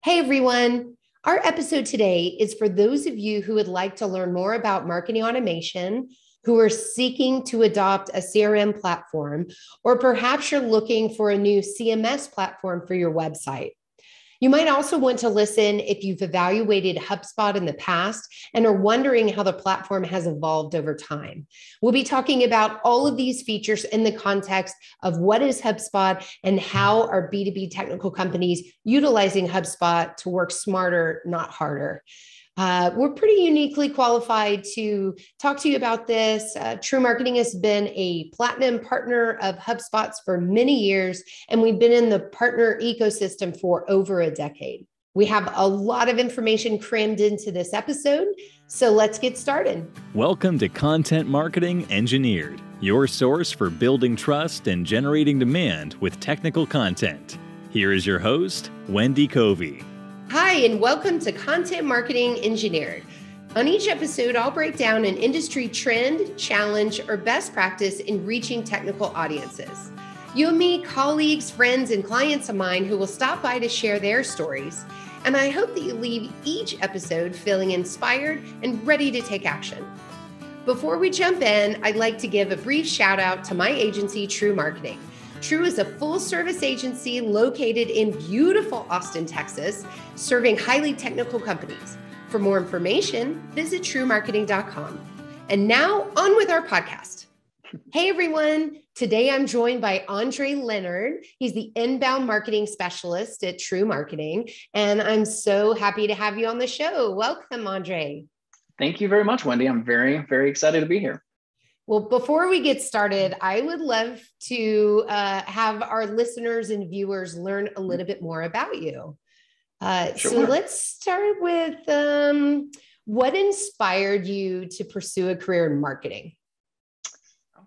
Hey everyone, our episode today is for those of you who would like to learn more about marketing automation, who are seeking to adopt a CRM platform, or perhaps you're looking for a new CMS platform for your website. You might also want to listen if you've evaluated HubSpot in the past and are wondering how the platform has evolved over time. We'll be talking about all of these features in the context of what is HubSpot and how are B2B technical companies utilizing HubSpot to work smarter, not harder. We're pretty uniquely qualified to talk to you about this. TREW Marketing has been a platinum partner of HubSpot's for many years, and we've been in the partner ecosystem for over a decade. We have a lot of information crammed into this episode, so let's get started. Welcome to Content Marketing Engineered, your source for building trust and generating demand with technical content. Here is your host, Wendy Covey. Hi, and welcome to Content Marketing Engineered. On each episode, I'll break down an industry trend, challenge, or best practice in reaching technical audiences. You'll meet colleagues, friends, and clients of mine who will stop by to share their stories. And I hope that you leave each episode feeling inspired and ready to take action. Before we jump in, I'd like to give a brief shout out to my agency, TREW Marketing. TREW is a full-service agency located in beautiful Austin, Texas, serving highly technical companies. For more information, visit trewmarketing.com. And now, on with our podcast. Hey, everyone. Today, I'm joined by Leonard. He's the inbound marketing specialist at TREW Marketing, and I'm so happy to have you on the show. Welcome, Andre. Thank you very much, Wendy. I'm very, very excited to be here. Well, before we get started, I would love to have our listeners and viewers learn a little bit more about you. Sure. So let's start with what inspired you to pursue a career in marketing?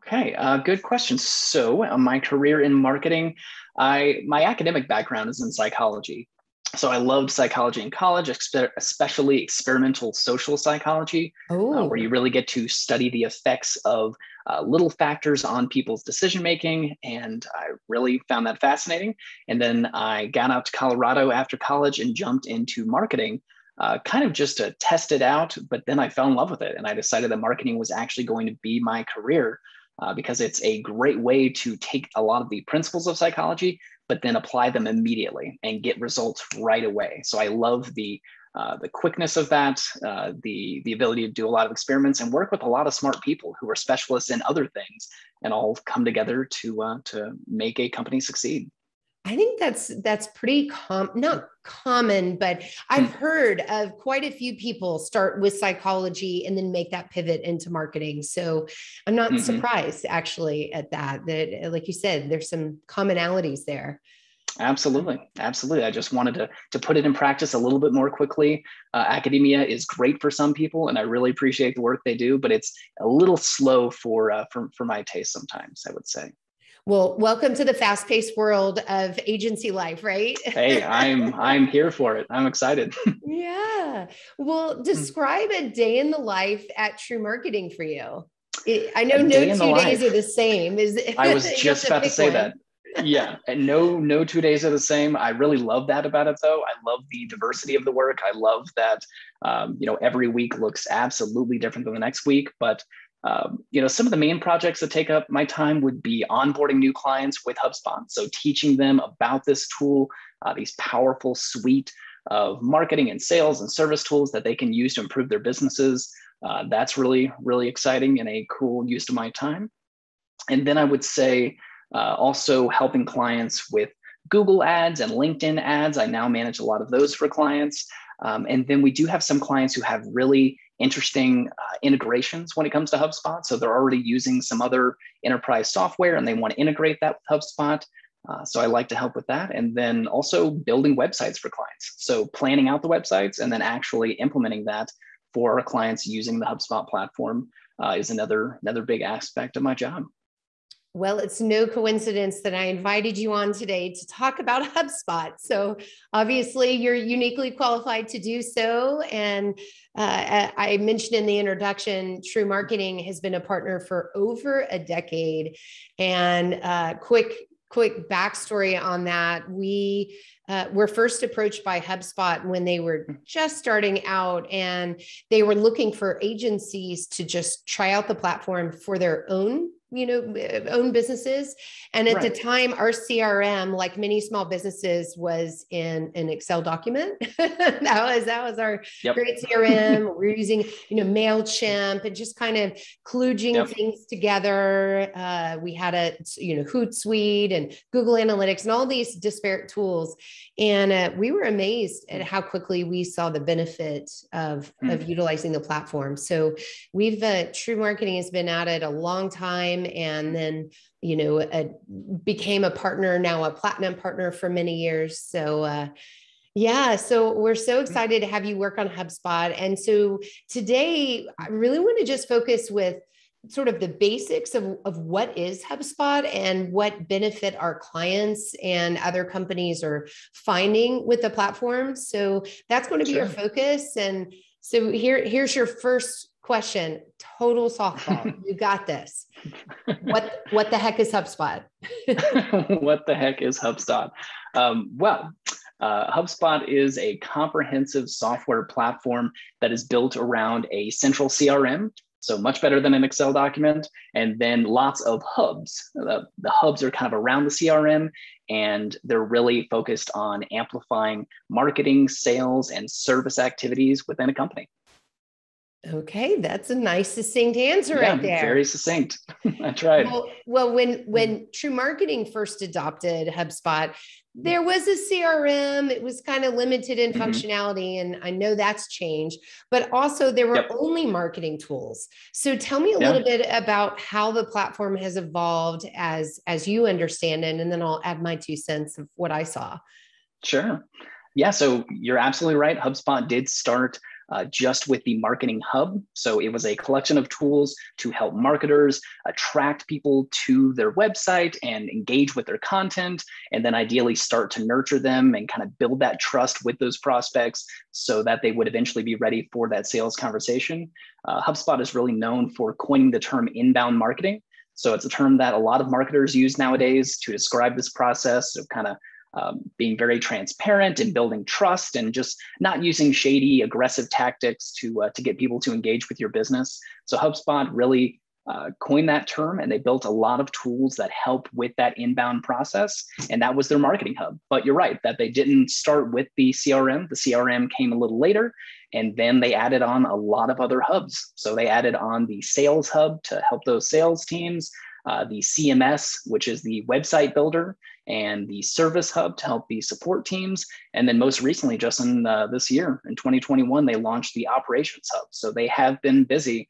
Okay, good question. So my career in marketing, my academic background is in psychology. So I loved psychology in college, especially experimental social psychology, where you really get to study the effects of little factors on people's decision-making. And I really found that fascinating. And then I got out to Colorado after college and jumped into marketing, kind of just to test it out. But then I fell in love with it. And I decided that marketing was actually going to be my career because it's a great way to take a lot of the principles of psychology, but then apply them immediately and get results right away. So I love the quickness of that, the ability to do a lot of experiments and work with a lot of smart people who are specialists in other things and all come together to make a company succeed. I think that's pretty not common, but I've heard of quite a few people start with psychology and then make that pivot into marketing. So I'm not surprised actually at that, like you said, there's some commonalities there. Absolutely. Absolutely. I just wanted to put it in practice a little bit more quickly. Academia is great for some people, and I really appreciate the work they do, but it's a little slow for my taste sometimes, I would say. Well, welcome to the fast-paced world of agency life, right? Hey, I'm here for it. I'm excited. Yeah. Well, describe a day in the life at TREW Marketing for you. I know no 2 days are the same. I was just about to say that. Yeah, and no 2 days are the same. I really love that about it, though. I love the diversity of the work. I love that, every week looks absolutely different than the next week, but some of the main projects that take up my time would be onboarding new clients with HubSpot. So teaching them about this tool, these powerful suite of marketing and sales and service tools that they can use to improve their businesses. That's really, really exciting and a cool use of my time. And then I would say also helping clients with Google ads and LinkedIn ads. I now manage a lot of those for clients. And then we do have some clients who have really interesting integrations when it comes to HubSpot. So they're already using some other enterprise software and they want to integrate that with HubSpot. So I like to help with that. And then also building websites for clients. So planning out the websites and then actually implementing that for our clients using the HubSpot platform is another big aspect of my job. Well, it's no coincidence that I invited you on today to talk about HubSpot. So obviously you're uniquely qualified to do so. And I mentioned in the introduction, TREW Marketing has been a partner for over a decade. And quick backstory on that. We were first approached by HubSpot when they were just starting out, and they were looking for agencies to just try out the platform for their own own businesses. And at the time, our CRM, like many small businesses, was in an Excel document. that was our great CRM. We're using, MailChimp and just kind of kludging things together. We had a, Hootsuite and Google Analytics and all these disparate tools. And we were amazed at how quickly we saw the benefit of utilizing the platform. So we've, TREW Marketing has been at it a long time, and then, became a partner, now a platinum partner for many years. So, so we're so excited to have you work on HubSpot. And so today I really want to just focus with sort of the basics of what is HubSpot and what benefit our clients and other companies are finding with the platform. So that's going to be our focus. And so here's your first question. Total softball. You got this. What the heck is HubSpot? What the heck is HubSpot? HubSpot is a comprehensive software platform that is built around a central CRM. So much better than an Excel document. And then lots of hubs. The hubs are kind of around the CRM, and they're really focused on amplifying marketing, sales, and service activities within a company. Okay, that's a nice, succinct answer right there. Very succinct. I tried. Well, when TREW Marketing first adopted HubSpot, there was a CRM. It was kind of limited in functionality, and I know that's changed, but also there were only marketing tools. So tell me a little bit about how the platform has evolved as you understand it, and then I'll add my 2 cents of what I saw. Sure. Yeah, so you're absolutely right. HubSpot did start just with the Marketing Hub. So it was a collection of tools to help marketers attract people to their website and engage with their content, and then ideally start to nurture them and kind of build that trust with those prospects so that they would eventually be ready for that sales conversation. HubSpot is really known for coining the term inbound marketing. So it's a term that a lot of marketers use nowadays to describe this process of kind of being very transparent and building trust, and just not using shady, aggressive tactics to get people to engage with your business. So HubSpot really coined that term, and they built a lot of tools that help with that inbound process. And that was their Marketing Hub. But you're right that they didn't start with the CRM. The CRM came a little later, and then they added on a lot of other hubs. So they added on the Sales Hub to help those sales teams, the CMS, which is the website builder, and the Service Hub to help the support teams. And then most recently, just in this year, in 2021, they launched the Operations Hub. So they have been busy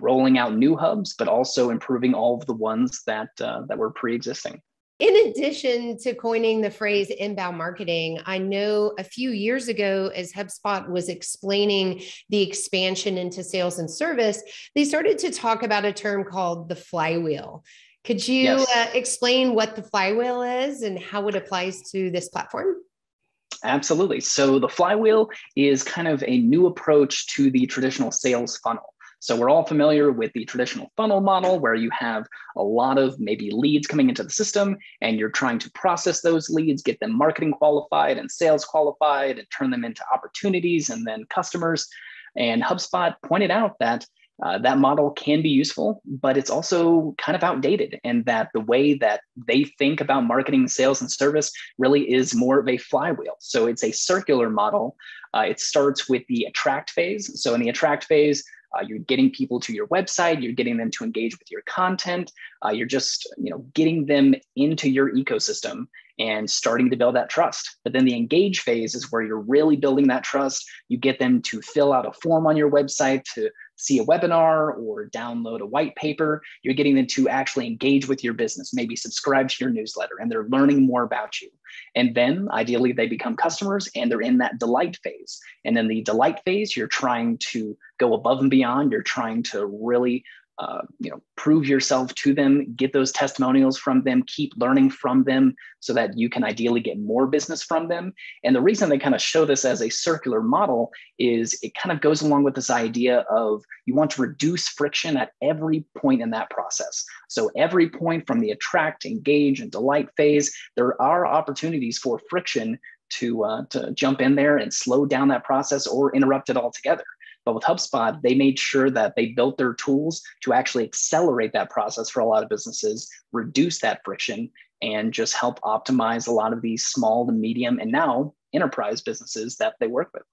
rolling out new hubs, but also improving all of the ones that were pre-existing. In addition to coining the phrase inbound marketing, I know a few years ago, as HubSpot was explaining the expansion into sales and service, they started to talk about a term called the flywheel. Could you explain what the flywheel is and how it applies to this platform? Absolutely. So the flywheel is kind of a new approach to the traditional sales funnel. So we're all familiar with the traditional funnel model, where you have a lot of maybe leads coming into the system, and you're trying to process those leads, get them marketing qualified and sales qualified, and turn them into opportunities and then customers. And HubSpot pointed out that that model can be useful, but it's also kind of outdated, and that the way that they think about marketing, sales, and service really is more of a flywheel. So it's a circular model. It starts with the attract phase. So in the attract phase, you're getting people to your website, you're getting them to engage with your content, you're just getting them into your ecosystem and starting to build that trust. But then the engage phase is where you're really building that trust. You get them to fill out a form on your website, to see a webinar or download a white paper. You're getting them to actually engage with your business, maybe subscribe to your newsletter, and they're learning more about you. And then ideally they become customers, and they're in that delight phase. And in the delight phase, you're trying to go above and beyond. You're trying to really prove yourself to them, get those testimonials from them, keep learning from them so that you can ideally get more business from them. And the reason they kind of show this as a circular model is it kind of goes along with this idea of you want to reduce friction at every point in that process. So every point from the attract, engage, and delight phase, there are opportunities for friction to jump in there and slow down that process or interrupt it altogether. But with HubSpot, they made sure that they built their tools to actually accelerate that process for a lot of businesses, reduce that friction, and just help optimize a lot of these small to medium and now enterprise businesses that they work with.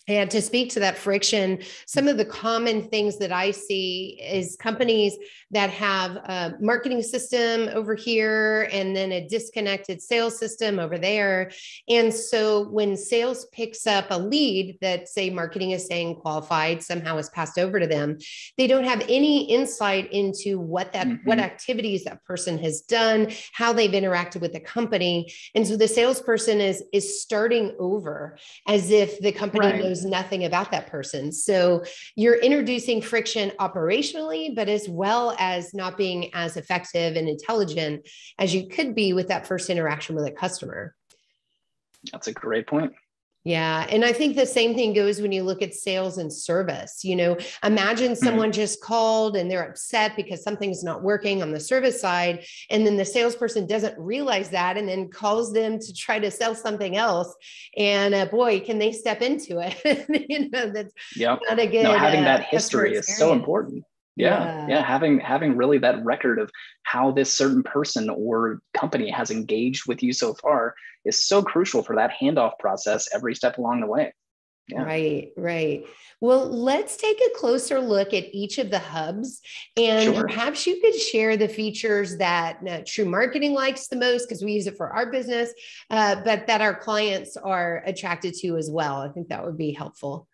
And to speak to that friction, some of the common things that I see is companies that have a marketing system over here and then a disconnected sales system over there. And so when sales picks up a lead that, say, marketing is saying qualified, somehow is passed over to them, they don't have any insight into what activities that person has done, how they've interacted with the company. And so the salesperson is starting over as if the company knows nothing about that person. So you're introducing friction operationally, but as well as not being as effective and intelligent as you could be with that first interaction with a customer. That's a great point. Yeah. And I think the same thing goes when you look at sales and service. Imagine someone just called and they're upset because something's not working on the service side. And then the salesperson doesn't realize that and then calls them to try to sell something else. And boy, can they step into it. That's not a good. No, having that history is so important. Yeah. Having really that record of how this certain person or company has engaged with you so far is so crucial for that handoff process every step along the way. Yeah. Right. Well, let's take a closer look at each of the hubs, and perhaps you could share the features that TREW Marketing likes the most, because we use it for our business, but that our clients are attracted to as well. I think that would be helpful.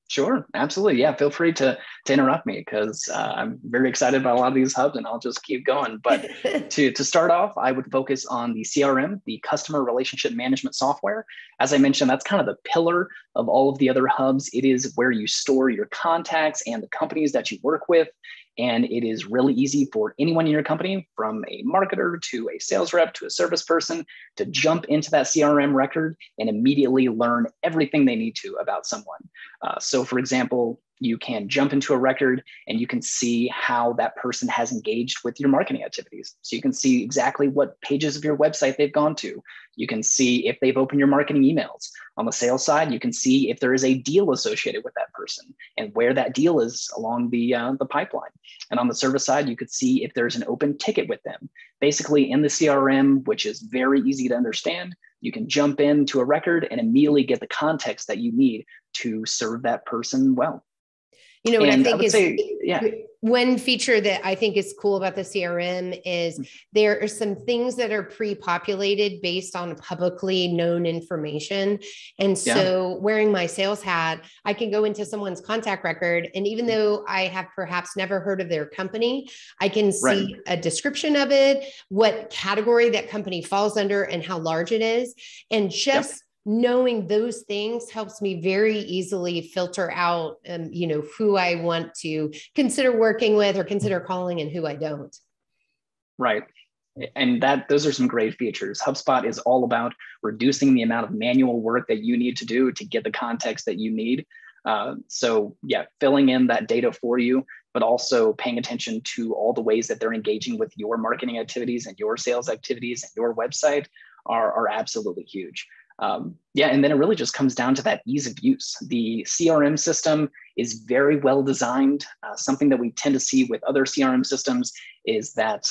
Sure, absolutely. Yeah, feel free to interrupt me, because I'm very excited about a lot of these hubs, and I'll just keep going. But to start off, I would focus on the CRM, the customer relationship management software. As I mentioned, that's kind of the pillar of all of the other hubs. It is where you store your contacts and the companies that you work with. And it is really easy for anyone in your company, from a marketer to a sales rep to a service person, to jump into that CRM record and immediately learn everything they need to about someone. So for example, you can jump into a record and you can see how that person has engaged with your marketing activities. So you can see exactly what pages of your website they've gone to. You can see if they've opened your marketing emails. On the sales side, you can see if there is a deal associated with that person and where that deal is along the pipeline. And on the service side, you could see if there's an open ticket with them. Basically, in the CRM, which is very easy to understand, you can jump into a record and immediately get the context that you need to serve that person well. What I think is one feature that I think is cool about the CRM is there are some things that are pre-populated based on publicly known information. And so wearing my sales hat, I can go into someone's contact record. And even though I have perhaps never heard of their company, I can see a description of it, what category that company falls under, and how large it is. And just knowing those things helps me very easily filter out, who I want to consider working with or consider calling and who I don't. Right. And those are some great features. HubSpot is all about reducing the amount of manual work that you need to do to get the context that you need. Filling in that data for you, but also paying attention to all the ways that they're engaging with your marketing activities and your sales activities and your website are absolutely huge. And then it really just comes down to that ease of use. The CRM system is very well designed. Something that we tend to see with other CRM systems is that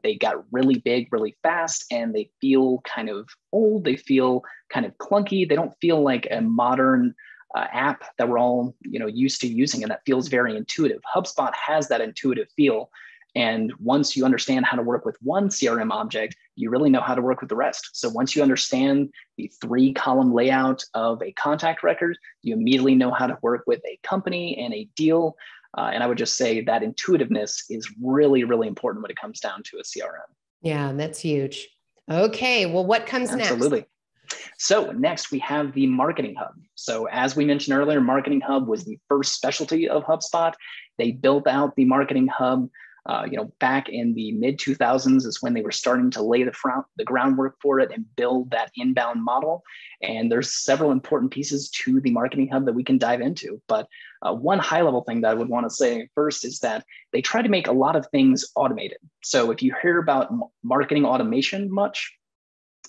they got really big, really fast, and they feel kind of old. They feel kind of clunky. They don't feel like a modern app that we're all used to using, and that feels very intuitive. HubSpot has that intuitive feel. And once you understand how to work with one CRM object, you really know how to work with the rest. So once you understand the 3-column layout of a contact record, you immediately know how to work with a company and a deal. And I would just say that intuitiveness is really, really important when it comes down to a CRM. Yeah, that's huge. Okay, well, what comes next? Absolutely. So next we have the Marketing Hub. So as we mentioned earlier, Marketing Hub was the first specialty of HubSpot. They built out the Marketing Hub back in the mid 2000s is when they were starting to lay the groundwork for it and build that inbound model. And there's several important pieces to the Marketing Hub that we can dive into. But one high level thing that I would want to say first is that they try to make a lot of things automated. So if you hear about marketing automation much,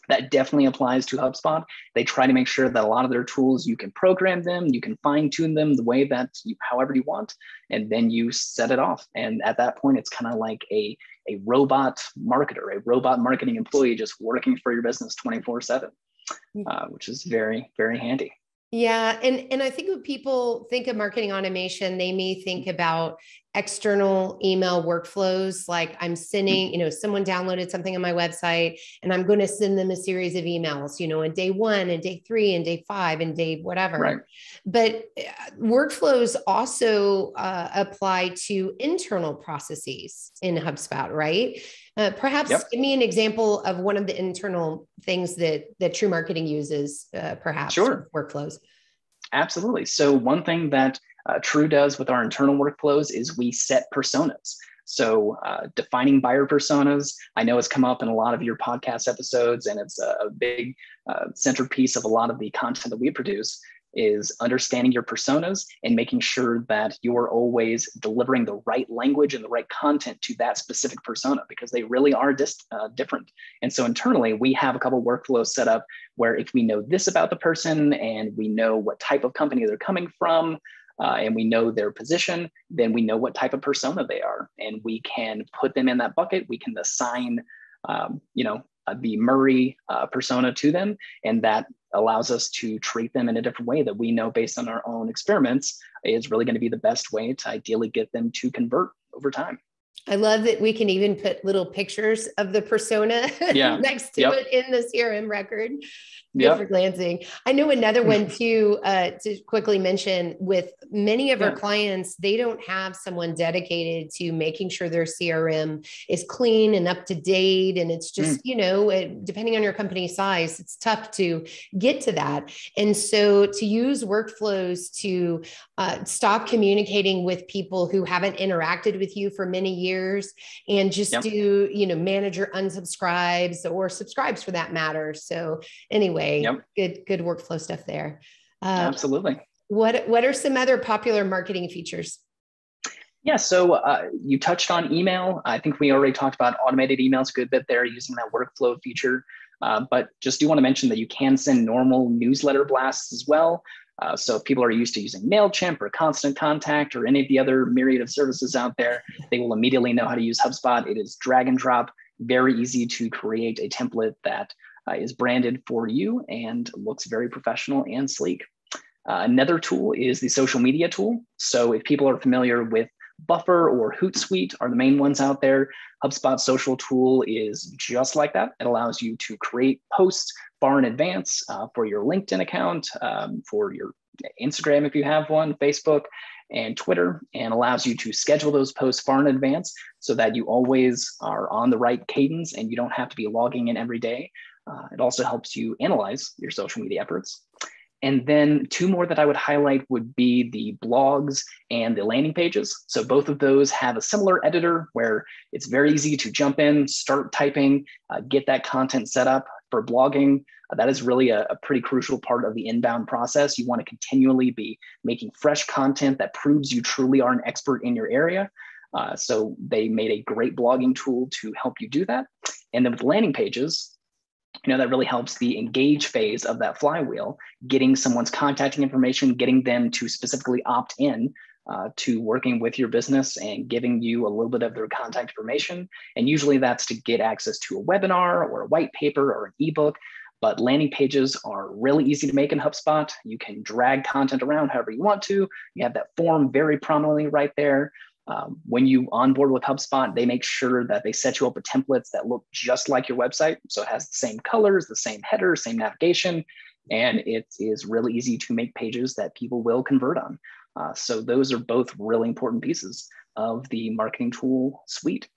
That definitely applies to HubSpot. They try to make sure that a lot of their tools, you can program them, you can fine tune them the way that however you want, and then you set it off. And at that point, it's kind of like a robot marketer, a robot marketing employee just working for your business 24/7, which is very, very handy. Yeah. And I think when people think of marketing automation, they may think about external email workflows. Like I'm sending, someone downloaded something on my website and I'm going to send them a series of emails, in day 1 and day 3 and day 5 and day whatever. Right. But workflows also apply to internal processes in HubSpot, right? Perhaps give me an example of one of the internal things that TREW Marketing uses, perhaps. Sure. Workflows. Absolutely. So one thing that TREW does with our internal workflows is we set personas. So defining buyer personas, I know it's come up in a lot of your podcast episodes, and it's a big centerpiece of a lot of the content that we produce, is understanding your personas and making sure that you're always delivering the right language and the right content to that specific persona, because they really are different. And so internally, we have a couple of workflows set up where if we know this about the person and we know what type of company they're coming from, and we know their position, then we know what type of persona they are. And we can put them in that bucket. We can assign, the Murray persona to them. And that allows us to treat them in a different way that we know based on our own experiments is really going to be the best way to ideally get them to convert over time. I love that we can even put little pictures of the persona next to it in the CRM record. Good for glancing. I know another one too, to quickly mention, with many of our clients, they don't have someone dedicated to making sure their CRM is clean and up to date. And it's just, depending on your company size, it's tough to get to that. And so to use workflows to stop communicating with people who haven't interacted with you for many years and just do, manager unsubscribes or subscribes for that matter. So anyway, good workflow stuff there. Absolutely. What are some other popular marketing features? Yeah, so you touched on email. I think we already talked about automated emails a good bit there using that workflow feature. But just do want to mention that you can send normal newsletter blasts as well. So if people are used to using MailChimp or Constant Contact or any of the other myriad of services out there, they will immediately know how to use HubSpot. It is drag and drop, very easy to create a template that is branded for you and looks very professional and sleek. Another tool is the social media tool. So if people are familiar with Buffer or Hootsuite are the main ones out there, HubSpot social tool is just like that. It allows you to create posts far in advance for your LinkedIn account, for your Instagram if you have one, Facebook, and Twitter, and allows you to schedule those posts far in advance so that you always are on the right cadence and you don't have to be logging in every day. It also helps you analyze your social media efforts. And then two more that I would highlight would be the blogs and the landing pages. So both of those have a similar editor where it's very easy to jump in, start typing, get that content set up. For blogging, that is really a pretty crucial part of the inbound process. You want to continually be making fresh content that proves you truly are an expert in your area. So they made a great blogging tool to help you do that. And then with landing pages, that really helps the engage phase of that flywheel, getting someone's contacting information, getting them to specifically opt in to working with your business and giving you a little bit of their contact information. And usually that's to get access to a webinar or a white paper or an ebook. But landing pages are really easy to make in HubSpot. You can drag content around however you want to. You have that form very prominently right there. When you onboard with HubSpot, they make sure that they set you up with templates that look just like your website. So it has the same colors, the same header, same navigation, and it is really easy to make pages that people will convert on. So those are both really important pieces of the marketing tool suite.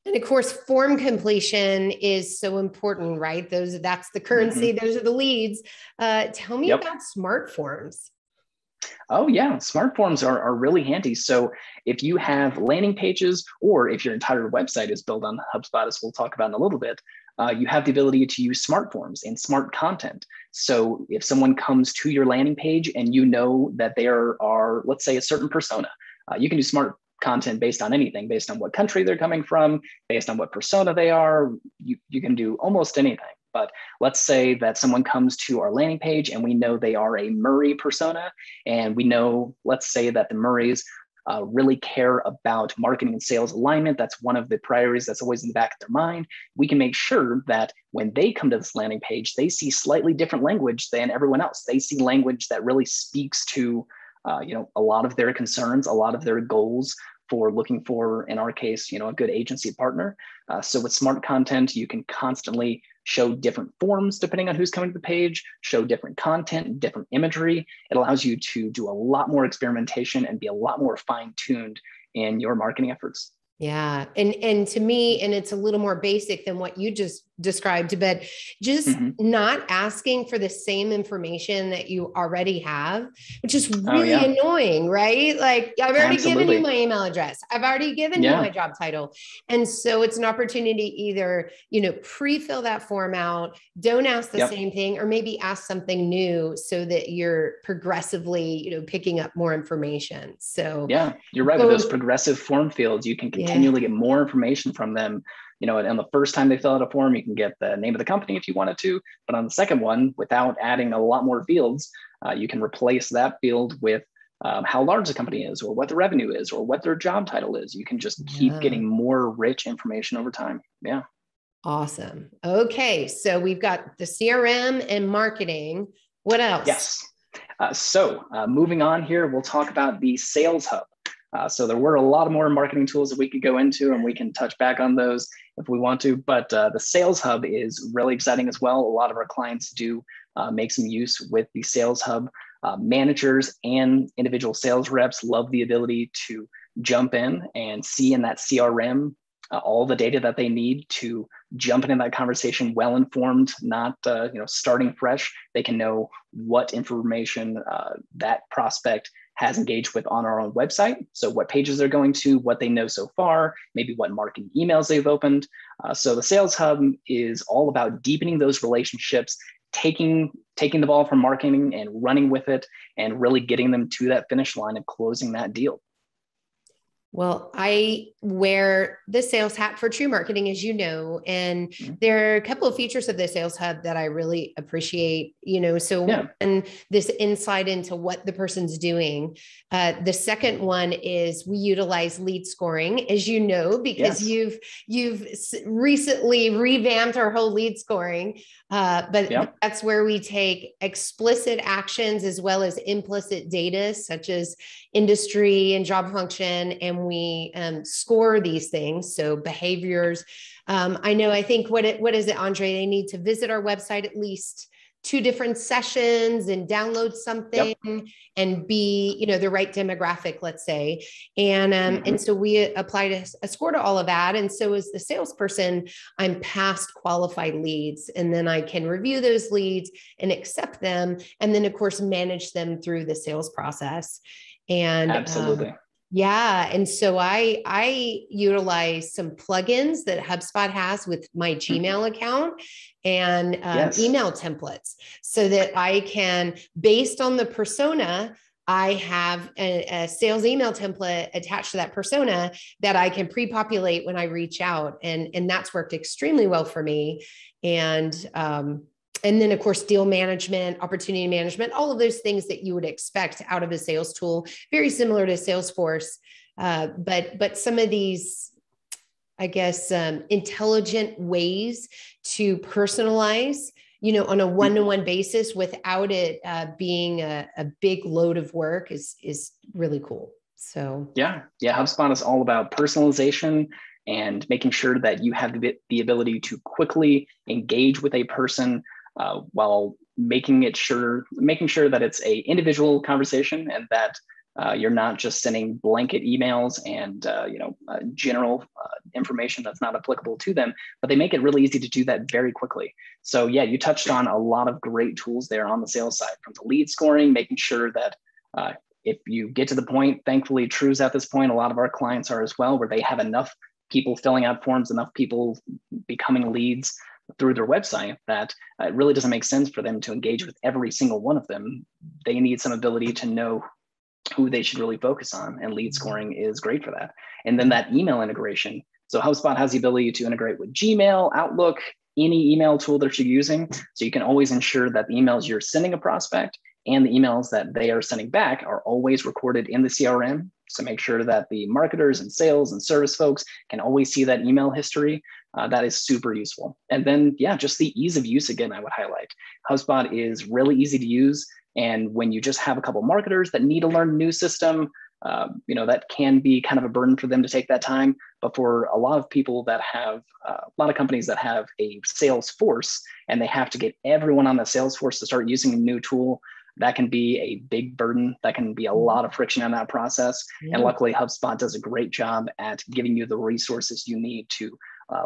And of course, form completion is so important, right? That's the currency. Those are the leads. Tell me about smart forms. Oh yeah, smart forms are really handy. So if you have landing pages or if your entire website is built on HubSpot, as we'll talk about in a little bit, you have the ability to use smart forms and smart content. So if someone comes to your landing page and you know that there are, let's say, a certain persona, you can do smart content based on anything, based on what country they're coming from, based on what persona they are. You can do almost anything. but let's say that someone comes to our landing page and we know they are a Murray persona, and we know, let's say that the Murrays really care about marketing and sales alignment. That's one of the priorities that's always in the back of their mind. We can make sure that when they come to this landing page, they see slightly different language than everyone else. They see language that really speaks to a lot of their concerns, a lot of their goals for looking for, in our case, a good agency partner. So with smart content, you can constantly show different forms depending on who's coming to the page, show different content, different imagery. It allows you to do a lot more experimentation and be a lot more fine-tuned in your marketing efforts. Yeah. And to me, and it's a little more basic than what you just described, but just not asking for the same information that you already have, which is really annoying, right? Like, I've already given you my email address. I've already given you my job title. And so it's an opportunity to either, pre-fill that form out, don't ask the same thing, or maybe ask something new so that you're progressively, picking up more information. So yeah, you're right. With those progressive form fields, you can continually get more information from them. And the first time they fill out a form, you can get the name of the company if you wanted to. But on the second one, without adding a lot more fields, you can replace that field with how large the company is, or what the revenue is, or what their job title is. You can just keep getting more rich information over time. Yeah. Awesome. Okay. So we've got the CRM and marketing. What else? Yes. So moving on here, we'll talk about the Sales Hub. So there were a lot of more marketing tools that we could go into, and we can touch back on those if we want to. But the Sales Hub is really exciting as well. A lot of our clients do make some use with the Sales Hub. Managers and individual sales reps love the ability to jump in and see in that CRM all the data that they need to jump into that conversation well-informed, not starting fresh. They can know what information that prospect has engaged with on our own website. So what pages they're going to, what they know so far, maybe what marketing emails they've opened. So the Sales Hub is all about deepening those relationships, taking the ball from marketing and running with it, and really getting them to that finish line of closing that deal. Well, I wear the sales hat for TREW Marketing, as you know, and there are a couple of features of the Sales Hub that I really appreciate, and this insight into what the person's doing. The second one is we utilize lead scoring, as you know, because you've recently revamped our whole lead scoring, but that's where we take explicit actions as well as implicit data, such as industry and job function, and we score these things. So behaviors. I think what is it, Andre? They need to visit our website at least 2 different sessions and download something and be, the right demographic, let's say. And so we applied a score to all of that. And so as the salesperson, I'm past qualified leads, and then I can review those leads and accept them. And then of course, manage them through the sales process. And absolutely. And so I utilize some plugins that HubSpot has with my Gmail account and email templates, so that I can, based on the persona, I have a sales email template attached to that persona that I can pre-populate when I reach out. And that's worked extremely well for me. And then, of course, deal management, opportunity management, all of those things that you would expect out of a sales tool, very similar to Salesforce. But some of these, I guess, intelligent ways to personalize, on a one-to-one basis without it being a big load of work is really cool. So yeah, HubSpot is all about personalization and making sure that you have the ability to quickly engage with a person, while making sure that it's a individual conversation, and that you're not just sending blanket emails and general information that's not applicable to them, but they make it really easy to do that very quickly. So yeah, you touched on a lot of great tools there on the sales side, from the lead scoring, making sure that if you get to the point, thankfully TREW's at this point, a lot of our clients are as well, where they have enough people filling out forms, enough people becoming leads through their website, that it really doesn't make sense for them to engage with every single one of them. They need some ability to know who they should really focus on, and lead scoring is great for that. And then that email integration. So HubSpot has the ability to integrate with Gmail, Outlook, any email tool that you're using. So you can always ensure that the emails you're sending a prospect and the emails that they are sending back are always recorded in the CRM. So make sure that the marketers and sales and service folks can always see that email history. That is super useful. And then, yeah, just the ease of use, again, I would highlight. HubSpot is really easy to use. And when you just have a couple of marketers that need to learn a new system, that can be kind of a burden for them to take that time. But for a lot of people that have, a lot of companies that have a sales force and they have to get everyone on the sales force to start using a new tool, that can be a big burden. That can be a lot of friction in that process. Yeah. And luckily, HubSpot does a great job at giving you the resources you need to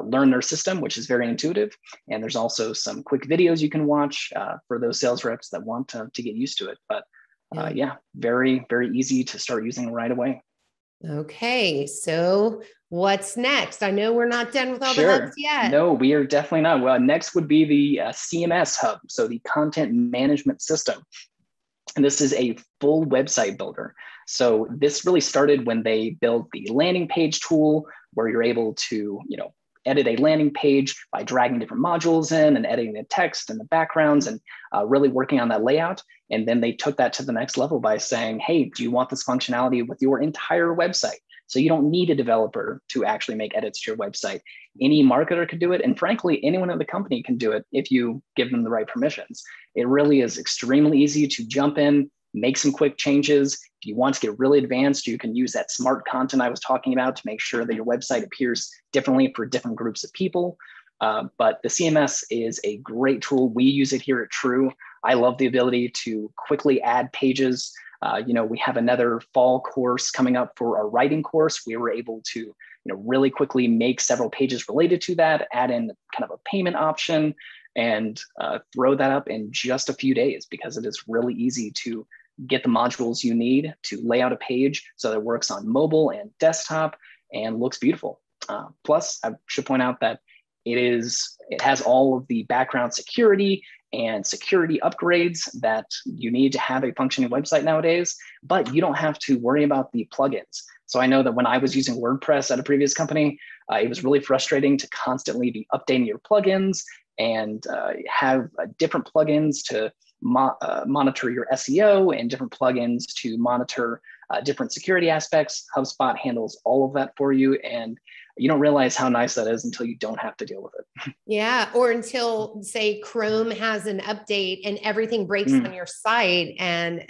learn their system, which is very intuitive. And there's also some quick videos you can watch for those sales reps that want to get used to it. But very, very easy to start using right away. Okay, so what's next? I know we're not done with all the hubs yet. No, we are definitely not. Well, next would be the CMS Hub, so the content management system. And this is a full website builder. So this really started when they built the landing page tool, where you're able to, edit a landing page by dragging different modules in and editing the text and the backgrounds and really working on that layout. And then they took that to the next level by saying, hey, do you want this functionality with your entire website? So you don't need a developer to actually make edits to your website. Any marketer can do it. And frankly, anyone in the company can do it if you give them the right permissions. It really is extremely easy to jump in, make some quick changes. If you want to get really advanced, you can use that smart content I was talking about to make sure that your website appears differently for different groups of people. But the CMS is a great tool. We use it here at TREW. I love the ability to quickly add pages. We have another fall course coming up for our writing course. We were able to, really quickly make several pages related to that, add in kind of a payment option, and throw that up in just a few days because it is really easy to get the modules you need to lay out a page so that it works on mobile and desktop and looks beautiful. Plus, I should point out that it has all of the background security and security upgrades that you need to have a functioning website nowadays, but you don't have to worry about the plugins. So I know that when I was using WordPress at a previous company, it was really frustrating to constantly be updating your plugins and have different plugins to monitor your SEO and different plugins to monitor different security aspects. HubSpot handles all of that for you, and you don't realize how nice that is until you don't have to deal with it. Yeah. Or until, say, Chrome has an update and everything breaks on your site. And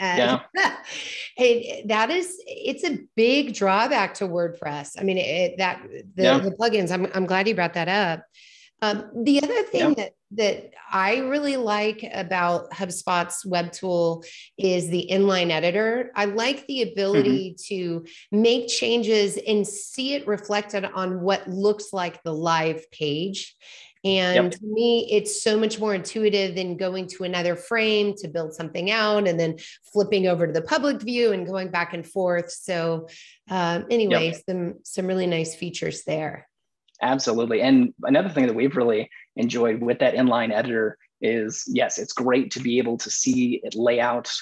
it's a big drawback to WordPress. I mean, the plugins, I'm glad you brought that up. The other thing that I really like about HubSpot's web tool is the Inline Editor. I like the ability to make changes and see it reflected on what looks like the live page. And to me, it's so much more intuitive than going to another frame to build something out and then flipping over to the public view and going back and forth. So anyway, some really nice features there. Absolutely. And another thing that we've really enjoyed with that inline editor is, yes, it's great to be able to see it lay out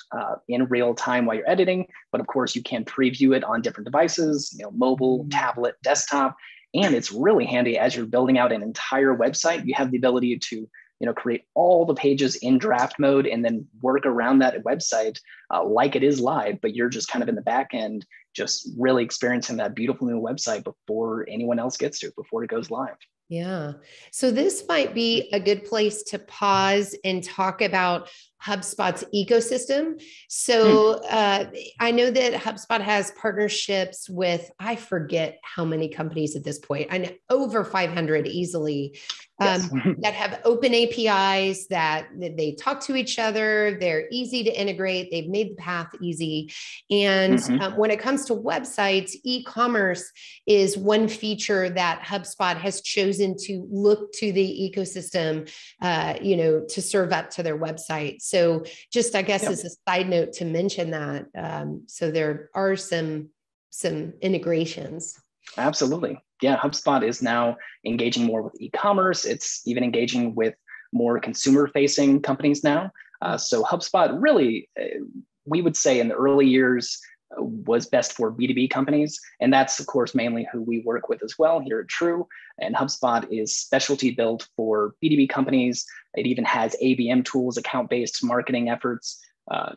in real time while you're editing. But of course, you can preview it on different devices, mobile, tablet, desktop. And it's really handy as you're building out an entire website. You have the ability to create all the pages in draft mode and then work around that website like it is live, but you're just kind of in the back end, just really experiencing that beautiful new website before anyone else gets to it, before it goes live. Yeah. So this might be a good place to pause and talk about HubSpot's ecosystem. So I know that HubSpot has partnerships with, I forget how many companies at this point, I know over 500 easily, that have open APIs, that they talk to each other. They're easy to integrate. They've made the path easy. And when it comes to websites, e-commerce is one feature that HubSpot has chosen to look to the ecosystem, to serve up to their website. So just, I guess, as a side note to mention that. So there are some integrations. Absolutely. Yeah. HubSpot is now engaging more with e-commerce. It's even engaging with more consumer facing companies now. So HubSpot really, we would say in the early years, was best for B2B companies. And that's, of course, mainly who we work with as well here at TREW. And HubSpot is specialty built for B2B companies. It even has ABM tools, account-based marketing efforts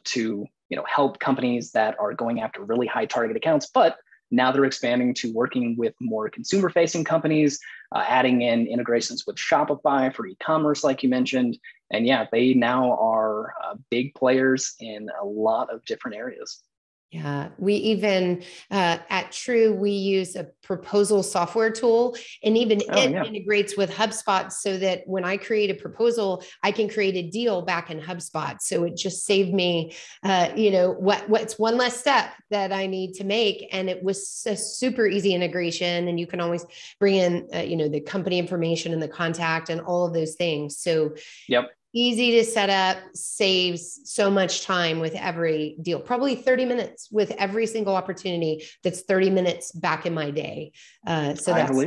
to help companies that are going after really high target accounts. But now they're expanding to working with more consumer-facing companies, adding in integrations with Shopify for e-commerce, like you mentioned. And yeah, they now are big players in a lot of different areas. Yeah, we even at TREW, we use a proposal software tool, and even integrates with HubSpot so that when I create a proposal, I can create a deal back in HubSpot. So it just saved me, what's one less step that I need to make. And it was a super easy integration, and you can always bring in, the company information and the contact and all of those things. So yep. Easy to set up, saves so much time with every deal, probably 30 minutes with every single opportunity. That's 30 minutes back in my day. So that's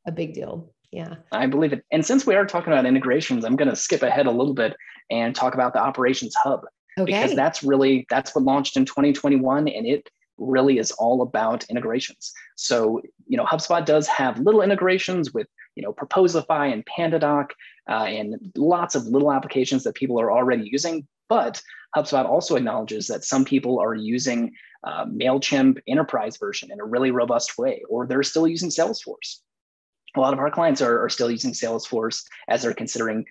a big deal. Yeah. I believe it. And since we are talking about integrations, I'm going to skip ahead a little bit and talk about the Operations Hub, because that's what launched in 2021. And it really is all about integrations. So, HubSpot does have little integrations with, Proposify and PandaDoc, and lots of little applications that people are already using. But HubSpot also acknowledges that some people are using MailChimp Enterprise version in a really robust way, or they're still using Salesforce. A lot of our clients are still using Salesforce as they're considering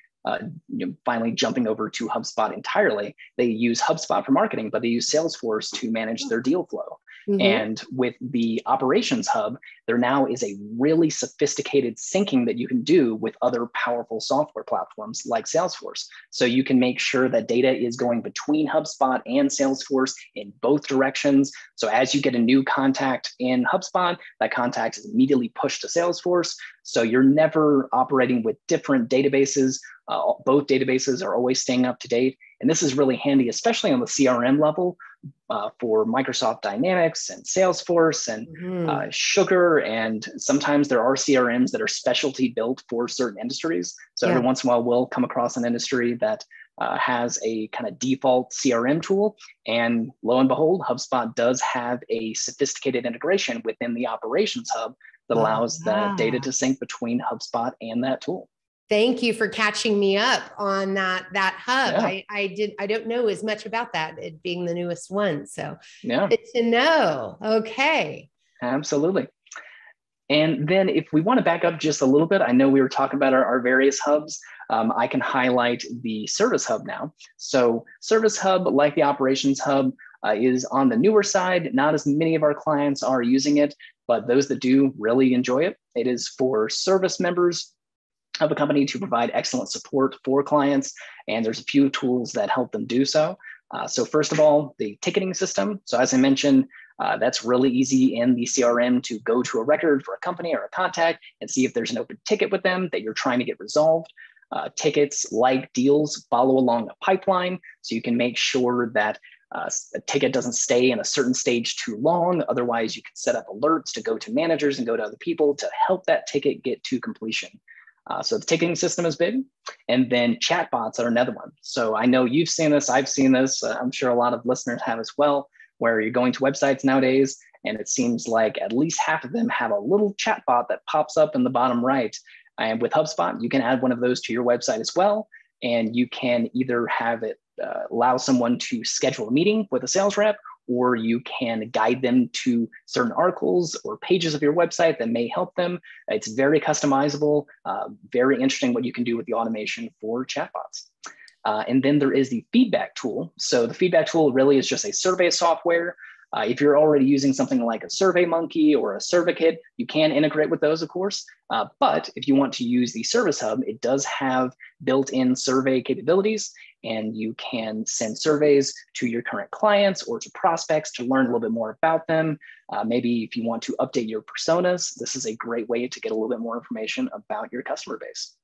finally jumping over to HubSpot entirely. They use HubSpot for marketing, but they use Salesforce to manage their deal flow. Mm-hmm. And with the Operations Hub, there now is a really sophisticated syncing that you can do with other powerful software platforms like Salesforce. So you can make sure that data is going between HubSpot and Salesforce in both directions. So as you get a new contact in HubSpot, that contact is immediately pushed to Salesforce. So you're never operating with different databases. Both databases are always staying up to date. And this is really handy, especially on the CRM level, for Microsoft Dynamics and Salesforce and Sugar. And sometimes there are CRMs that are specialty built for certain industries. So every once in a while, we'll come across an industry that has a kind of default CRM tool. And lo and behold, HubSpot does have a sophisticated integration within the Operations Hub that allows the data to sync between HubSpot and that tool. Thank you for catching me up on that hub. Yeah. I don't know as much about that, it being the newest one. So good to know. Okay. Absolutely. And then if we want to back up just a little bit, I know we were talking about our various hubs. I can highlight the Service Hub now. So Service Hub, like the Operations Hub, is on the newer side. Not as many of our clients are using it, but those that do really enjoy it. It is for service members of a company to provide excellent support for clients. And there's a few tools that help them do so. So first of all, the ticketing system. So as I mentioned, that's really easy in the CRM to go to a record for a company or a contact and see if there's an open ticket with them that you're trying to get resolved. Tickets, like deals, follow along a pipeline. So you can make sure that a ticket doesn't stay in a certain stage too long. Otherwise, you can set up alerts to go to managers and go to other people to help that ticket get to completion. So the ticketing system is big. And then chatbots are another one. So I know you've seen this, I've seen this, I'm sure a lot of listeners have as well, where you're going to websites nowadays, and it seems like at least half of them have a little chatbot that pops up in the bottom right. And with HubSpot, you can add one of those to your website as well. And you can either have it allow someone to schedule a meeting with a sales rep, or you can guide them to certain articles or pages of your website that may help them. It's very customizable, very interesting what you can do with the automation for chatbots. And then there is the feedback tool. So the feedback tool really is just a survey software. If you're already using something like a SurveyMonkey or a Survey you can integrate with those, of course. But if you want to use the Service Hub, it does have built-in survey capabilities, and you can send surveys to your current clients or to prospects to learn a little bit more about them. Maybe if you want to update your personas, this is a great way to get a little bit more information about your customer base.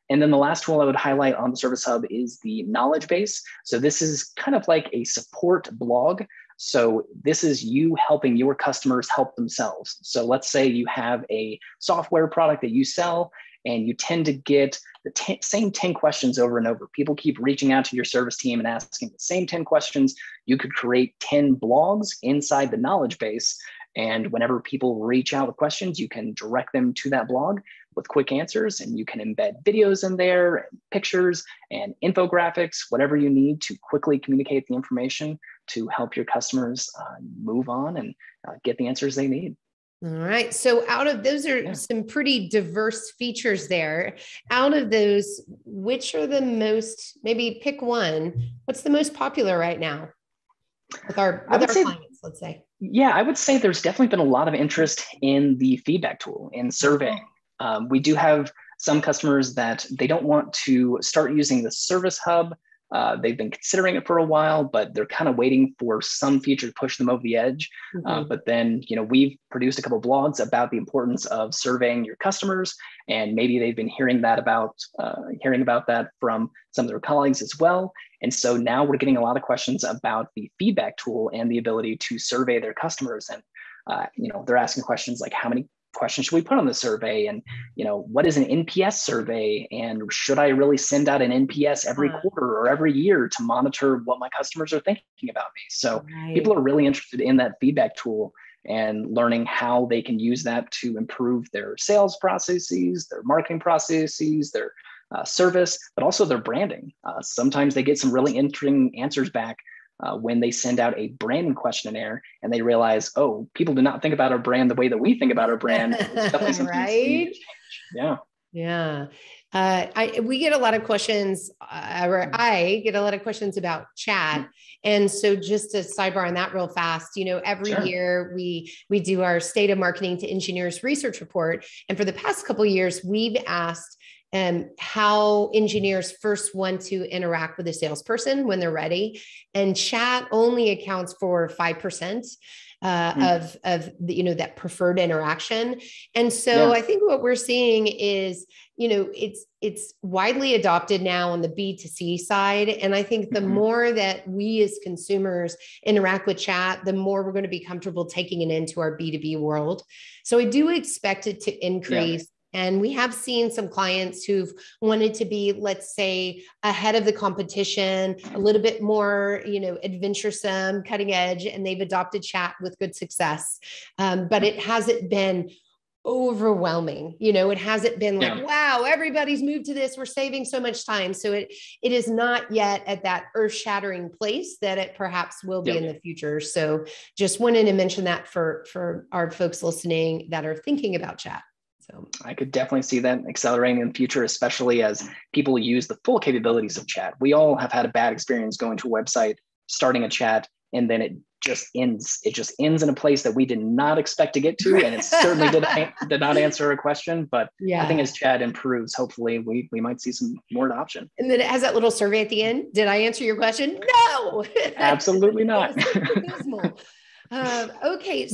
And then the last tool I would highlight on the Service Hub is the knowledge base. So this is kind of like a support blog. So this is you helping your customers help themselves. So let's say you have a software product that you sell, and you tend to get the same 10 questions over and over. People keep reaching out to your service team and asking the same 10 questions. You could create 10 blogs inside the knowledge base. And whenever people reach out with questions, you can direct them to that blog with quick answers, and you can embed videos in there, and pictures and infographics, whatever you need to quickly communicate the information to help your customers move on and get the answers they need. All right. So out of those are some pretty diverse features there. Out of those, which are the most, maybe pick one, what's the most popular right now with our clients, let's say? Yeah, I would say there's definitely been a lot of interest in the feedback tool, in surveying. We do have some customers that they don't want to start using the Service Hub. They've been considering it for a while, but they're kind of waiting for some feature to push them over the edge. But then, we've produced a couple of blogs about the importance of surveying your customers, and maybe they've been hearing about that from some of their colleagues as well. And so now we're getting a lot of questions about the feedback tool and the ability to survey their customers. And they're asking questions like, how many questions should we put on the survey? And, what is an NPS survey? And should I really send out an NPS every quarter or every year to monitor what my customers are thinking about me? So people are really interested in that feedback tool and learning how they can use that to improve their sales processes, their marketing processes, their service, but also their branding. Sometimes they get some really interesting answers back when they send out a branding questionnaire and they realize, oh, people do not think about our brand the way that we think about our brand. Right? Yeah. Yeah. We get a lot of questions, or I get a lot of questions about chat. And so just to sidebar on that real fast, every year we do our State of Marketing to Engineers research report. And for the past couple of years, we've asked how engineers first want to interact with a salesperson when they're ready. And chat only accounts for 5% of that preferred interaction. And so I think what we're seeing is, it's widely adopted now on the B2C side. And I think the more that we as consumers interact with chat, the more we're going to be comfortable taking it into our B2B world. So I do expect it to increase. And we have seen some clients who've wanted to be, let's say, ahead of the competition, a little bit more, adventuresome, cutting edge, and they've adopted chat with good success. But it hasn't been overwhelming. It hasn't been like, wow, everybody's moved to this. We're saving so much time. So it is not yet at that earth-shattering place that it perhaps will be in the future. So just wanted to mention that for our folks listening that are thinking about chat. I could definitely see that accelerating in the future, especially as people use the full capabilities of chat. We all have had a bad experience going to a website, starting a chat, and then it just ends. It just ends in a place that we did not expect to get to. And it certainly did not answer a question. But I think as chat improves, hopefully we might see some more adoption. And then it has that little survey at the end. Did I answer your question? No, absolutely not. Okay.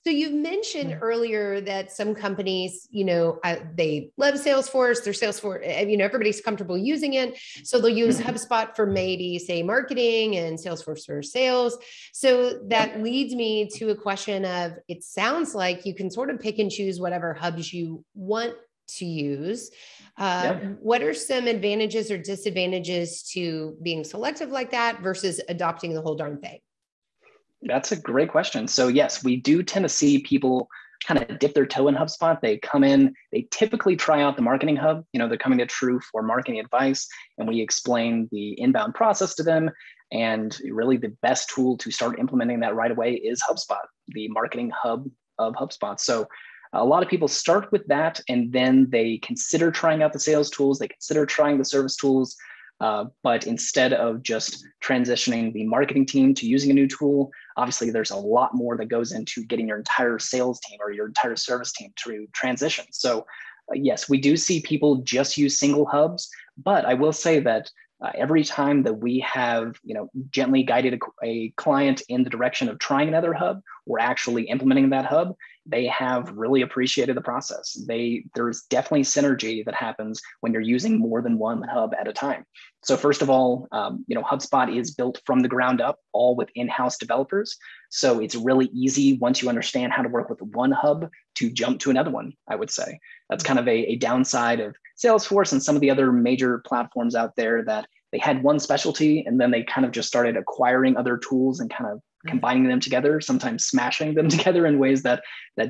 So you've mentioned earlier that some companies, they love Salesforce, their Salesforce, everybody's comfortable using it. So they'll use HubSpot for maybe say marketing and Salesforce for sales. So that leads me to a question of, it sounds like you can sort of pick and choose whatever hubs you want to use. What are some advantages or disadvantages to being selective like that versus adopting the whole darn thing? That's a great question. So yes, we do tend to see people kind of dip their toe in HubSpot. They come in, they typically try out the Marketing Hub. They're coming to TREW for marketing advice, and we explain the inbound process to them. And really the best tool to start implementing that right away is HubSpot, the Marketing Hub of HubSpot. So a lot of people start with that, and then they consider trying out the sales tools. They consider trying the service tools. But instead of just transitioning the marketing team to using a new tool, obviously there's a lot more that goes into getting your entire sales team or your entire service team to transition. So yes, we do see people just use single hubs, but I will say that Every time that we have, gently guided a client in the direction of trying another hub or actually implementing that hub, they have really appreciated the process. There's definitely synergy that happens when you're using more than one hub at a time. So first of all, HubSpot is built from the ground up, all with in-house developers. So it's really easy once you understand how to work with one hub to jump to another one, I would say. That's kind of a downside of Salesforce and some of the other major platforms out there, that they had one specialty and then they kind of just started acquiring other tools and kind of combining them together, sometimes smashing them together in ways that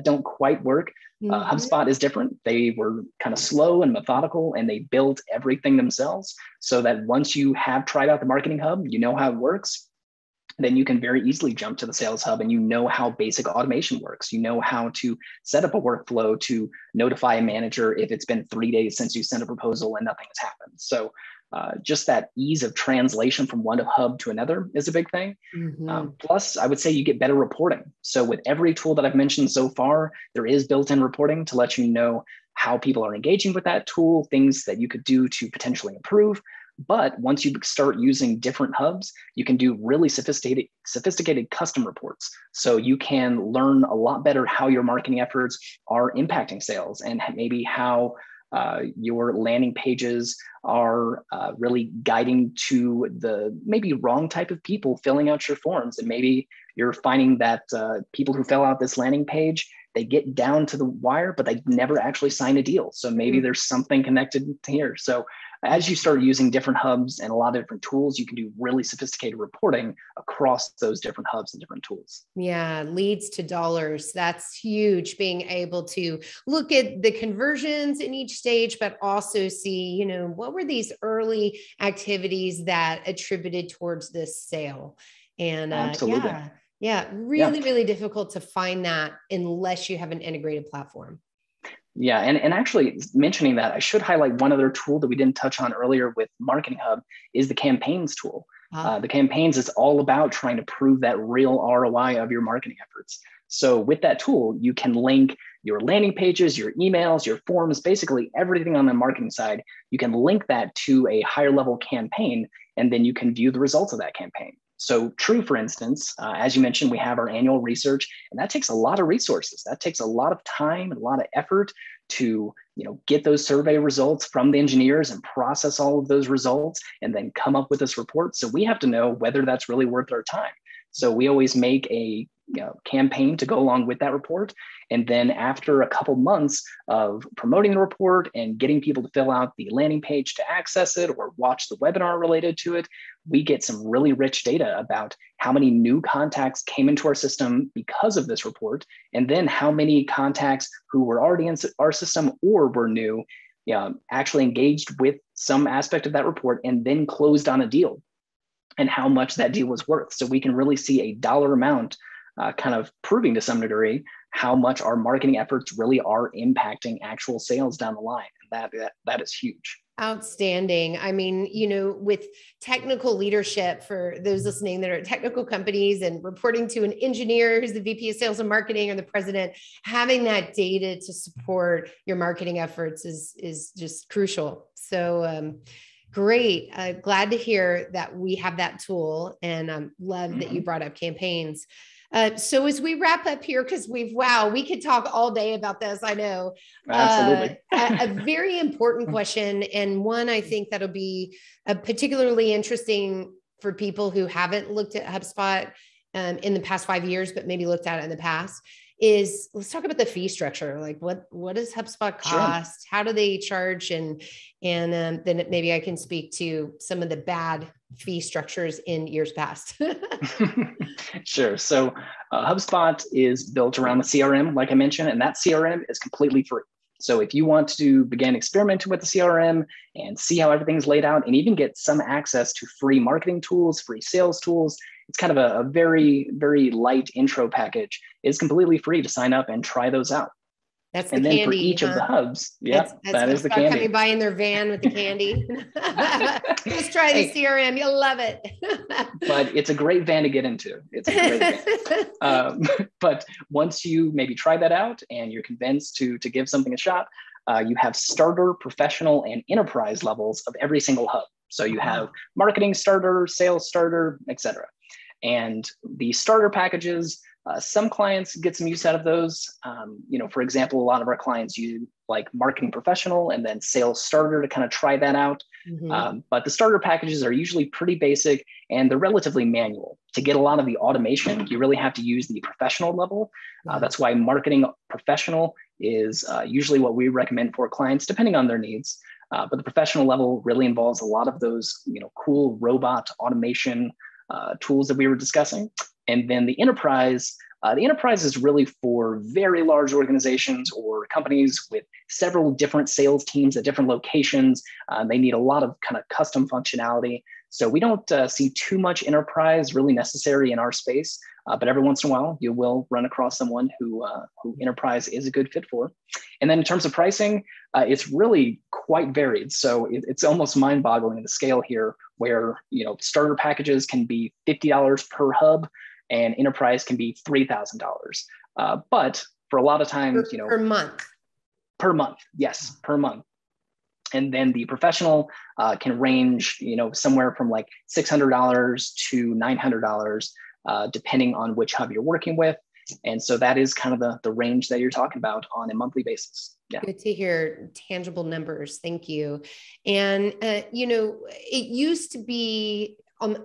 don't quite work. HubSpot is different. They were kind of slow and methodical, and they built everything themselves so that once you have tried out the Marketing Hub, you know how it works, then you can very easily jump to the Sales Hub, and you know how basic automation works. You know how to set up a workflow to notify a manager if it's been 3 days since you sent a proposal and nothing has happened. So just that ease of translation from one hub to another is a big thing. Plus, I would say you get better reporting. So with every tool that I've mentioned so far, there is built-in reporting to let you know how people are engaging with that tool, things that you could do to potentially improve. But once you start using different hubs, you can do really sophisticated custom reports. So you can learn a lot better how your marketing efforts are impacting sales, and maybe how your landing pages are really guiding to the maybe wrong type of people filling out your forms. And maybe you're finding that people who fill out this landing page, they get down to the wire, but they never actually sign a deal. So maybe there's something connected here. So as you start using different hubs and a lot of different tools, you can do really sophisticated reporting across those different hubs and different tools. Yeah, leads to dollars. That's huge, being able to look at the conversions in each stage, but also see, what were these early activities that attributed towards this sale? And absolutely. Really difficult to find that unless you have an integrated platform. Yeah, and actually mentioning that, I should highlight one other tool that we didn't touch on earlier with Marketing Hub is the campaigns tool. The campaigns is all about trying to prove that real ROI of your marketing efforts. So with that tool, you can link your landing pages, your emails, your forms, basically everything on the marketing side. You can link that to a higher level campaign, and then you can view the results of that campaign. So TREW, for instance, as you mentioned, we have our annual research, and that takes a lot of resources. That takes a lot of time and a lot of effort to get those survey results from the engineers and process all of those results and then come up with this report. So we have to know whether that's really worth our time. So we always make a campaign to go along with that report. And then after a couple months of promoting the report and getting people to fill out the landing page to access it or watch the webinar related to it, we get some really rich data about how many new contacts came into our system because of this report, and then how many contacts who were already in our system or were new actually engaged with some aspect of that report and then closed on a deal, and how much that deal was worth. So we can really see a dollar amount kind of proving to some degree how much our marketing efforts really are impacting actual sales down the line. And that is huge. Outstanding. I mean, with technical leadership, for those listening that are at technical companies and reporting to an engineer who's the VP of sales and marketing or the president, having that data to support your marketing efforts is just crucial. So, great. Glad to hear that we have that tool, and love that you brought up campaigns. So as we wrap up here, because we could talk all day about this, I know. Absolutely. A very important question, and one I think that'll be particularly interesting for people who haven't looked at HubSpot in the past 5 years, but maybe looked at it in the past, is let's talk about the fee structure. Like what does HubSpot cost? Sure. How do they charge? And then maybe I can speak to some of the bad fee structures in years past. Sure. So HubSpot is built around the CRM, like I mentioned, and that CRM is completely free. So if you want to begin experimenting with the CRM and see how everything's laid out, and even get some access to free marketing tools, free sales tools, it's kind of a very, very light intro package. It's completely free to sign up and try those out. That's the and then candy, for each of the hubs, that is the candy. Coming by in their van with the candy. Just try the CRM, you'll love it. But it's a great van to get into. It's a great van. But once you maybe try that out and you're convinced to give something a shot, you have starter, professional, and enterprise levels of every single hub. So you have marketing starter, sales starter, etc. And the starter packages, some clients get some use out of those. For example, a lot of our clients use like marketing professional and then sales starter to kind of try that out. But the starter packages are usually pretty basic and they're relatively manual. To get a lot of the automation, you really have to use the professional level. That's why marketing professional is usually what we recommend for clients, depending on their needs. But the professional level really involves a lot of those, cool robot automation tools that we were discussing. And then the enterprise is really for very large organizations or companies with several different sales teams at different locations. They need a lot of kind of custom functionality. So we don't see too much enterprise really necessary in our space, but every once in a while you will run across someone who enterprise is a good fit for. And then in terms of pricing, it's really quite varied. So it's almost mind-boggling the scale here, where starter packages can be $50 per hub, and enterprise can be $3,000. But for a lot of times, per month. Per month, yes, per month. And then the professional can range, somewhere from like $600 to $900, depending on which hub you're working with. And so that is kind of the range that you're talking about on a monthly basis. Yeah. Good to hear tangible numbers. Thank you. And, it used to be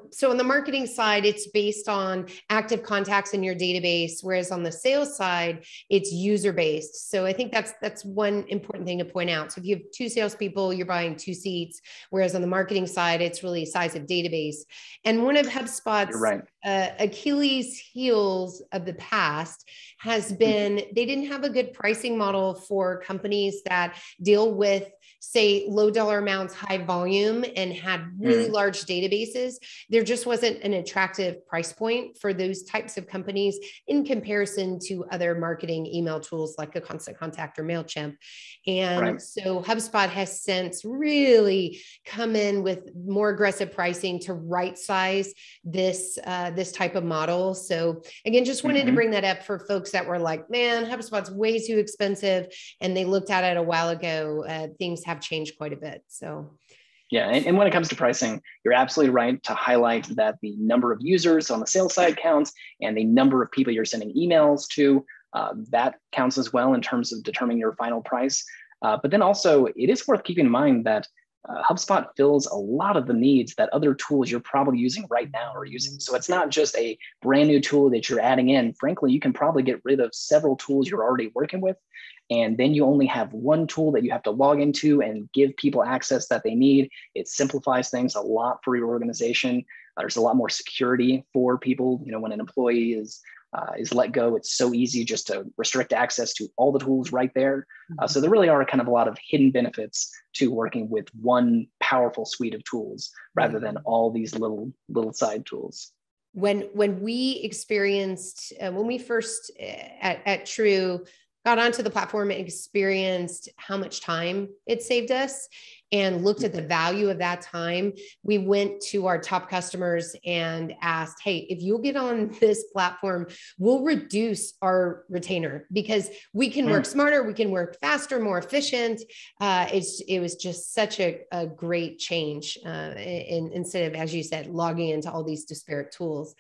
so on the marketing side, it's based on active contacts in your database, whereas on the sales side, it's user-based. So I think that's one important thing to point out. So if you have 2 salespeople, you're buying 2 seats, whereas on the marketing side, it's really size of database. And one of HubSpot's Achilles heels of the past has been they didn't have a good pricing model for companies that deal with, say, low dollar amounts, high volume, and had really large databases. There just wasn't an attractive price point for those types of companies in comparison to other marketing email tools like a Constant Contact or MailChimp. And so HubSpot has since really come in with more aggressive pricing to right size this type of model. So again, just wanted to bring that up for folks that were like, man, HubSpot's way too expensive. And they looked at it a while ago. Things have changed quite a bit. So yeah, and when it comes to pricing, you're absolutely right to highlight that the number of users on the sales side counts, and the number of people you're sending emails to, that counts as well in terms of determining your final price. But then also, it is worth keeping in mind that HubSpot fills a lot of the needs that other tools you're probably using right now are using. So it's not just a brand new tool that you're adding in. Frankly, you can probably get rid of several tools you're already working with. And then you only have one tool that you have to log into and give people access that they need. It simplifies things a lot for your organization. There's a lot more security for people. When an employee is let go, it's so easy just to restrict access to all the tools right there. So there really are kind of a lot of hidden benefits to working with one powerful suite of tools rather than all these little side tools. When we experienced, when we first at TREW got onto the platform and experienced how much time it saved us and looked at the value of that time, we went to our top customers and asked, hey, if you'll get on this platform, we'll reduce our retainer because we can work smarter, we can work faster, more efficient. It was just such a great change instead of, as you said, logging into all these disparate tools.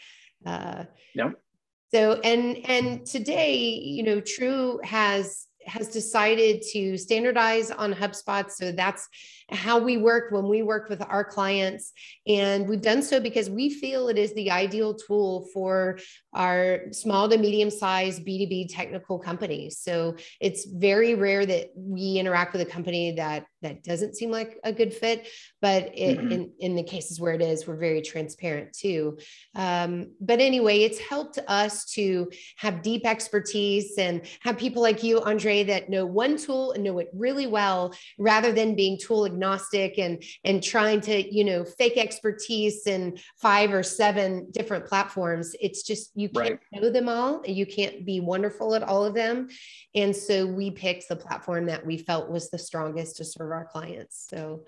So, and today, TREW has decided to standardize on HubSpot. So that's how we work when we work with our clients. And we've done so because we feel it is the ideal tool for our small to medium-sized B2B technical companies. So it's very rare that we interact with a company that doesn't seem like a good fit, but in the cases where it is, we're very transparent too. But anyway, it's helped us to have deep expertise and have people like you, Andre, that know one tool and know it really well, rather than being tool agnostic and trying to, fake expertise in 5 or 7 different platforms. It's just, you can't know them all. You can't be wonderful at all of them. And so we picked the platform that we felt was the strongest to serve our clients. So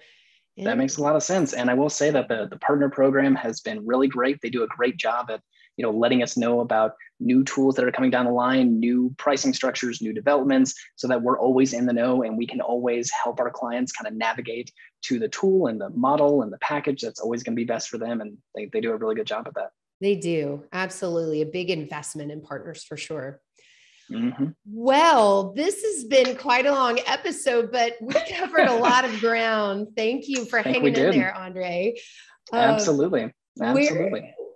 that makes a lot of sense. And I will say that the partner program has been really great. They do a great job at letting us know about new tools that are coming down the line, new pricing structures, new developments, so that we're always in the know and we can always help our clients kind of navigate to the tool and the model and the package that's always going to be best for them. And they do a really good job at that. They do. Absolutely. A big investment in partners for sure. Mm-hmm. Well, this has been quite a long episode, but we covered a lot of ground. Thank you for hanging in there, Andre. Absolutely.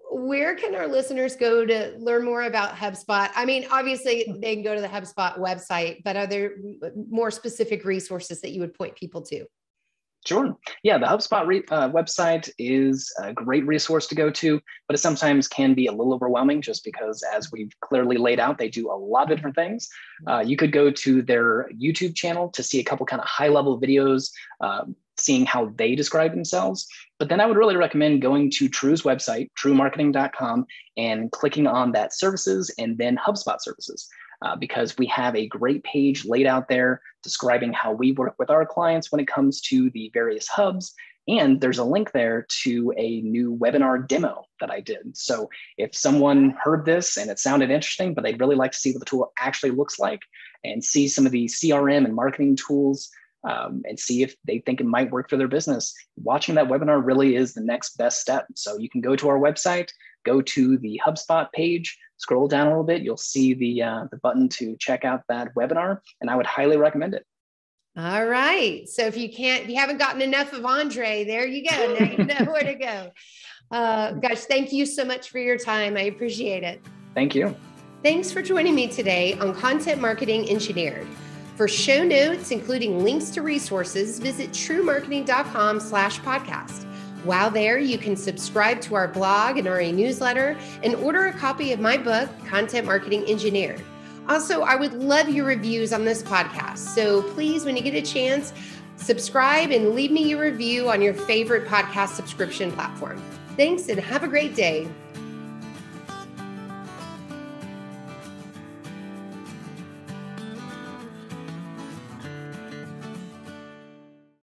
Where can our listeners go to learn more about HubSpot? I mean, obviously they can go to the HubSpot website, but are there more specific resources that you would point people to? Sure. Yeah, the HubSpot website is a great resource to go to, but it sometimes can be a little overwhelming just because, as we've clearly laid out, they do a lot of different things. You could go to their YouTube channel to see a couple kind of high-level videos, seeing how they describe themselves. But then I would really recommend going to TREW's website, TREWmarketing.com, and clicking on that services and then HubSpot services. Because we have a great page laid out there describing how we work with our clients when it comes to the various hubs. And there's a link there to a new webinar demo that I did. So if someone heard this and it sounded interesting, but they'd really like to see what the tool actually looks like and see some of the CRM and marketing tools and see if they think it might work for their business, watching that webinar really is the next best step. So you can go to our website, go to the HubSpot page, scroll down a little bit, you'll see the button to check out that webinar, and I would highly recommend it. All right. So if you haven't gotten enough of Andre, there you go. Now you know where to go. Gosh, thank you so much for your time. I appreciate it. Thank you. Thanks for joining me today on Content Marketing Engineered. For show notes, including links to resources, visit TREWmarketing.com/podcast. While there, you can subscribe to our blog and our newsletter and order a copy of my book, Content Marketing Engineered. Also, I would love your reviews on this podcast. So please, when you get a chance, subscribe and leave me your review on your favorite podcast subscription platform. Thanks and have a great day.